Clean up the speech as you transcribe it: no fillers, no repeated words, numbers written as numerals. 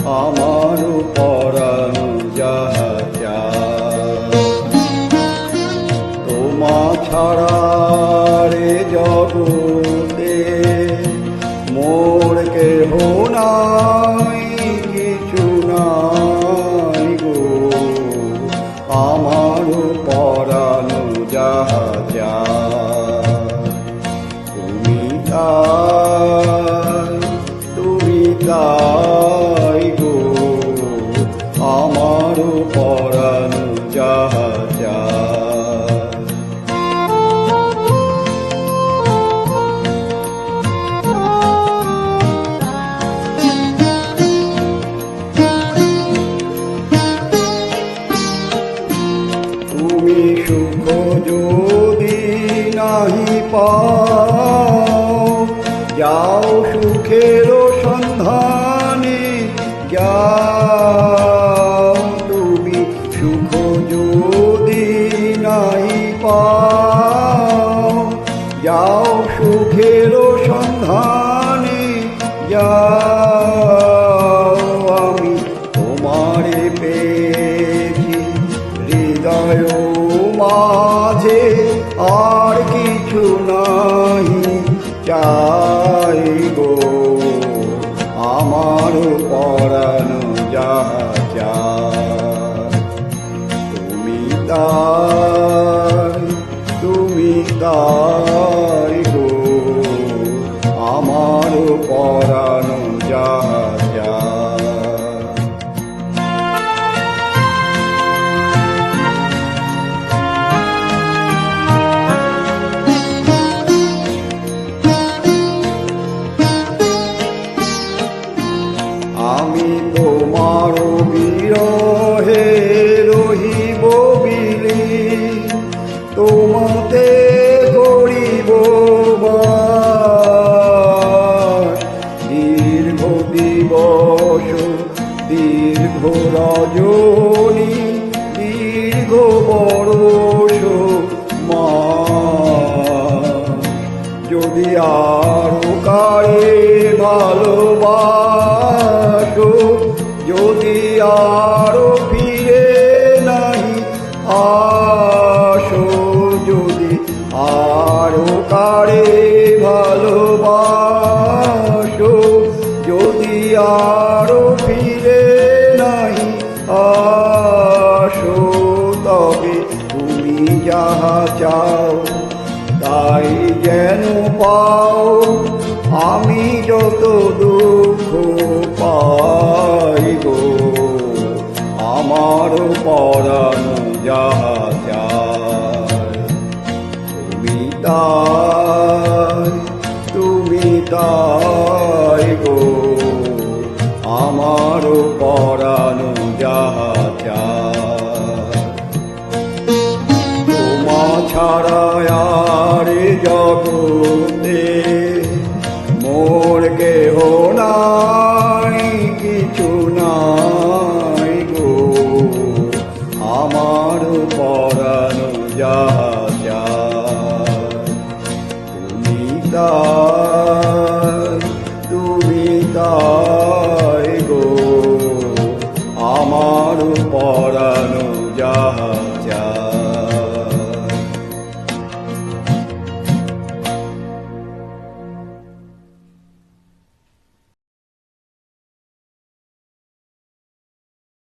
আমার পরাণ যাহা চায়। তোমা ছাড়া রে জগতে মোর কেহ নাই, কিছু নাই গো। আমার পরাণ যাহা চায়, তুমি তাই গো। আমার পরাণ যাহা চায়। তুমি সুখ যদি নাহি পাও, যাও সুখের সন্ধানে যাও। তুমি সুখ যদি নাহি পাও, যাও সুখের সন্ধানে যাও। আমি তোমারে পেয়েছি হৃদয় মাঝে, আর কিছু নাহি চাই গো। আমার পরাণ যাহা চায়, তুমি তাই গো। আমার পরাণ যাহা চায়। আমি তোমার বিরহে রহিব বিলি, তোমাতে করিব বাস। দীর্ঘ দিবস দীর্ঘ রজনী, দীর্ঘ বরষ মাস। যদি আরো কারে ভালোবাসো, যদি আরো ফিরে নাহি আসো, যদি আরো কারে ভালোবাসো, যদি আরো ফিরে নাহি আসো, তবে তুমি যাহা চাও তাই যেন পাও। আমি যত দুঃখ পাই গো, আমার পরাণ যাহা চায়, তুমি তাই গো। আমার পরাণ যাহা চায়, তোমা ছাড়া আর জগতে মোর কেহ নাই।